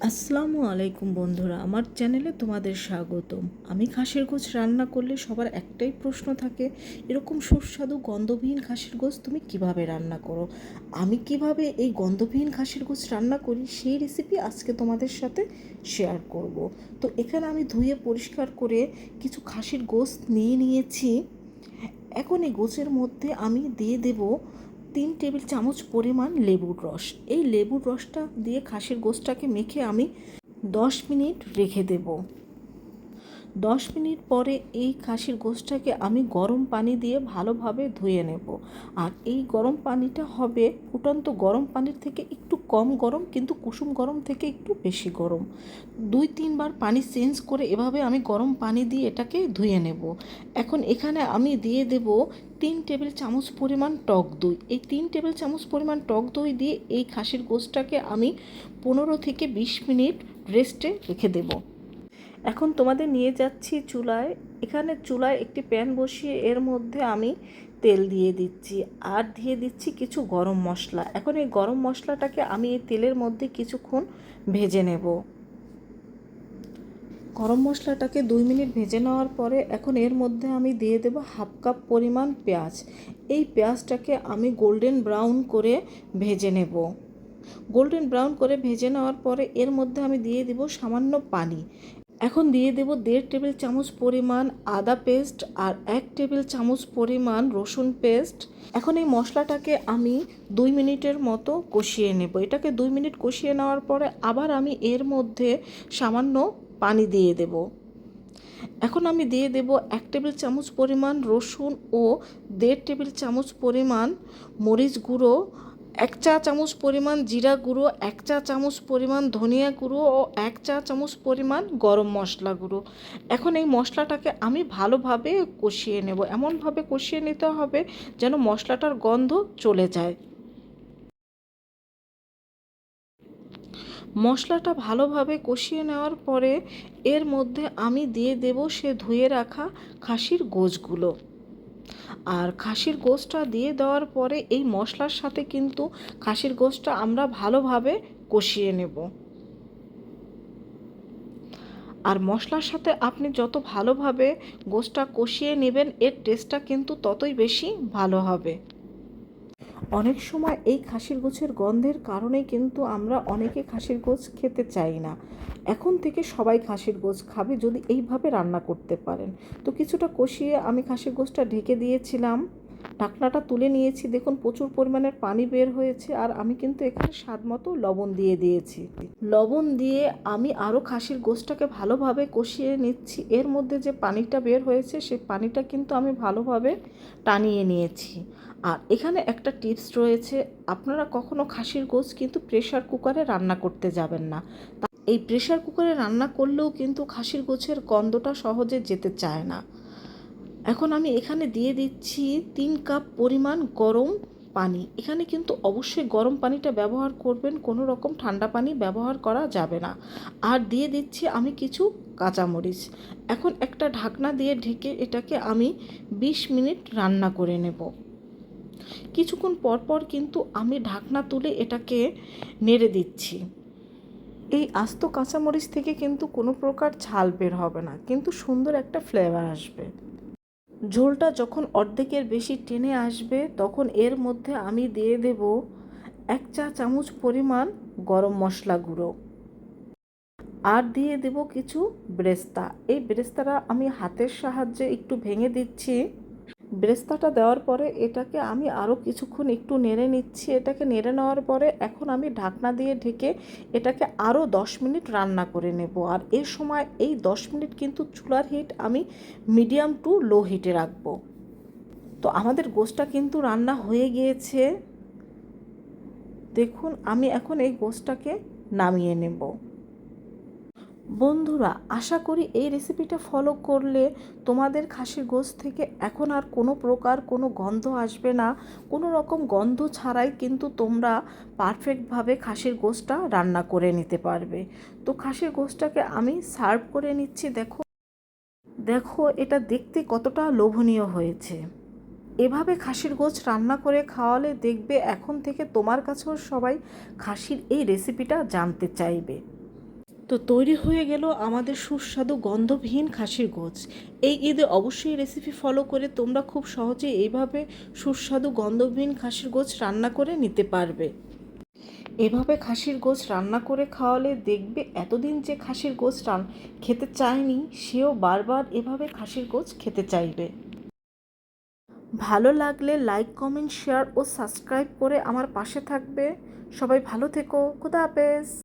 আসসালামু আলাইকুম বন্ধুরা, আমার চ্যানেলে তোমাদের স্বাগতম। আমি খাসির গোশ রান্না করলে সবার একটাই প্রশ্ন থাকে, এরকম সুস্বাদু গন্ধবিহীন খাসির গোশ তুমি কিভাবে রান্না করো। আমি কিভাবে এই গন্ধবিহীন খাসির গোশ রান্না করি সেই রেসিপি আজকে তোমাদের সাথে শেয়ার করব। তো এখানে আমি ধুয়ে পরিষ্কার করে কিছু খাসির গোশ নিয়ে নিয়েছি। এখন এই গোশের মধ্যে আমি দিয়ে দেব 3 টেবিল চামচ পরিমাণ লেবুর রস। এই লেবুর রসটা দিয়ে খাসির গোশটাকে মেখে আমি 10 মিনিট রেখে দেব। 10 মিনিট পরে এই খাসির গোশটাকে আমি গরম পানি দিয়ে ভালোভাবে ধুয়ে নেব। আর এই গরম পানিটা হবে ফুটন্ত গরম পানির থেকে একটু কম গরম, কিন্তু কুসুম গরম থেকে একটু বেশি গরম। 2-3 বার পানি চেঞ্জ করে এভাবে আমি গরম পানি দিয়ে এটাকে ধুয়ে নেব। এখন এখানে আমি দিয়ে দেব 3 টেবিল চামচ পরিমাণ টক দই। এই 3 টেবিল চামচ পরিমাণ টক দই দিয়ে এই খাসির গোশটাকে আমি 15 থেকে 20 মিনিট রেস্টে রেখে দেব। এখন তোমাদের নিয়ে যাচ্ছি চুলায়। এখানে চুলায় একটি প্যান বসিয়ে এর মধ্যে আমি তেল দিয়ে দিচ্ছি আর দিয়ে দিচ্ছি কিছু গরম মশলা। এখন এই গরম মশলাটাকে আমি এই তেলের মধ্যে কিছুক্ষণ ভেজে নেব। গরম মশলাটাকে 2 মিনিট ভেজে নেওয়ার পরে এখন এর মধ্যে আমি দিয়ে দেব 1/2 কাপ পরিমাণ পেঁয়াজ। এই পেঁয়াজটাকে আমি গোল্ডেন ব্রাউন করে ভেজে নেব। গোল্ডেন ব্রাউন করে ভেজে নেওয়ার পরে এর মধ্যে আমি দিয়ে দেব সামান্য পানি। এখন দিয়ে দেব 1.5 টেবিল চামচ পরিমাণ আদা পেস্ট আর 1 টেবিল চামচ পরিমাণ রসুন পেস্ট। এখন এই মশলাটাকে আমি 2 মিনিটের মতো কষিয়ে নেব। এটাকে 2 মিনিট কষিয়ে নেওয়ার পরে আবার আমি এর মধ্যে সামান্য পানি দিয়ে দেব। এখন আমি দিয়ে দেব 1 টেবিল চামচ পরিমাণ রসুন ও 1.5 টেবিল চামচ পরিমাণ মরিচ গুঁড়ো, 1 চা চামচ পরিমাণ জিরা গুঁড়ো, 1 চা চামচ পরিমাণ ধনিয়া গুঁড়ো ও 1 চা চামচ পরিমাণ গরম মশলা গুঁড়ো। এখন এই মশলাটাকে আমি ভালোভাবে কষিয়ে নেব। এমনভাবে কষিয়ে নিতে হবে যেন মশলাটার গন্ধ চলে যায়। মশলাটা ভালোভাবে কষিয়ে নেওয়ার পরে এর মধ্যে আমি দিয়ে দেব সে ধুয়ে রাখা খাসির গোশগুলো। আর খাসির গোশটা দিয়ে দেওয়ার পরে এই মশলার সাথে কিন্তু খাসির গোশটা আমরা ভালোভাবে কষিয়ে নেব। আর মশলার সাথে আপনি যত ভালোভাবে গোশটা কষিয়ে নেবেন এর টেস্টটা কিন্তু ততই বেশি ভালো হবে। অনেক সময় এই খাসির গোশের গন্ধের কারণেই কিন্তু আমরা অনেকে খাসির গোশ খেতে চাই না। এখন থেকে সবাই খাসির গোশ খাবে যদি এইভাবে রান্না করতে পারেন। তো কিছুটা কষিয়ে আমি খাসির গোশটা ঢেকে দিয়েছিলাম। ঢাকনাটা তুলে নিয়েছি, দেখুন প্রচুর পরিমাণের পানি বের হয়েছে। আর আমি কিন্তু এখানে স্বাদ মতো লবণ দিয়ে দিয়েছি। লবণ দিয়ে আমি আরও খাসির গোশটাকে ভালোভাবে কষিয়ে নিচ্ছি। এর মধ্যে যে পানিটা বের হয়েছে সেই পানিটা কিন্তু আমি ভালোভাবে টানিয়ে নিয়েছি। আর এখানে একটা টিপস রয়েছে, আপনারা কখনো খাসির গোশ কিন্তু প্রেশার কুকারে রান্না করতে যাবেন না। এই প্রেশার কুকারে রান্না করলেও কিন্তু খাসির গোশের গন্ধটা সহজে যেতে চায় না। এখন আমি এখানে দিয়ে দিচ্ছি 3 কাপ পরিমাণ গরম পানি। এখানে কিন্তু অবশ্যই গরম পানিটা ব্যবহার করবেন, কোনো রকম ঠান্ডা পানি ব্যবহার করা যাবে না। আর দিয়ে দিচ্ছি আমি কিছু কাঁচামরিচ। এখন একটা ঢাকনা দিয়ে ঢেকে এটাকে আমি 20 মিনিট রান্না করে নেব। কিছুক্ষণ পর পর কিন্তু আমি ঢাকনা তুলে এটাকে নেড়ে দিচ্ছি। এই আস্ত কাঁচামরিচ থেকে কিন্তু কোনো প্রকার ঝাল বের হবে না, কিন্তু সুন্দর একটা ফ্লেভার আসবে। ঝোলটা যখন অর্ধেকের বেশি টেনে আসবে তখন এর মধ্যে আমি দিয়ে দেব 1 চা চামচ পরিমাণ গরম মশলা গুঁড়ো আর দিয়ে দেব কিছু বেরেস্তা। এই বেরেস্তাটা আমি হাতের সাহায্যে একটু ভেঙে দিচ্ছি। বেরেস্তাটা দেওয়ার পরে এটাকে আমি আরও কিছুক্ষণ একটু নেড়ে নিচ্ছি। এটাকে নেড়ে নেওয়ার পরে এখন আমি ঢাকনা দিয়ে ঢেকে এটাকে আরও 10 মিনিট রান্না করে নেব। আর এর সময় এই 10 মিনিট কিন্তু চুলার হিট আমি মিডিয়াম টু লো হিটে রাখবো। তো আমাদের গোশটা কিন্তু রান্না হয়ে গিয়েছে। দেখুন আমি এখন এই গোশটাকে নামিয়ে নেব। বন্ধুরা, আশা করি এই রেসিপিটা ফলো করলে তোমাদের খাসির গোশ থেকে এখন আর কোনো প্রকার কোনো গন্ধ আসবে না। কোনো রকম গন্ধ ছাড়াই কিন্তু তোমরা পারফেক্টভাবে খাসির গোশটা রান্না করে নিতে পারবে। তো খাসির গোশটাকে আমি সার্ভ করে নিচ্ছি। দেখো দেখো এটা দেখতে কতটা লোভনীয় হয়েছে। এভাবে খাসির গোশ রান্না করে খাওয়ালে দেখবে এখন থেকে তোমার কাছেও সবাই খাসির এই রেসিপিটা জানতে চাইবে। তো তৈরি হয়ে গেল আমাদের সুস্বাদু গন্ধবিহীন খাসির গোছ। এই ঈদে অবশ্যই রেসিপি ফলো করে তোমরা খুব সহজে এইভাবে সুস্বাদু গন্ধবিহীন খাসির গোছ রান্না করে নিতে পারবে। এভাবে খাসির গোছ রান্না করে খাওয়ালে দেখবে এতদিন যে খাসির গোছ খেতে চায়নি সেও বারবার এভাবে খাসির গোছ খেতে চাইবে। ভালো লাগলে লাইক, কমেন্ট, শেয়ার ও সাবস্ক্রাইব করে আমার পাশে থাকবে। সবাই ভালো থেকো। খোদা হাফেজ।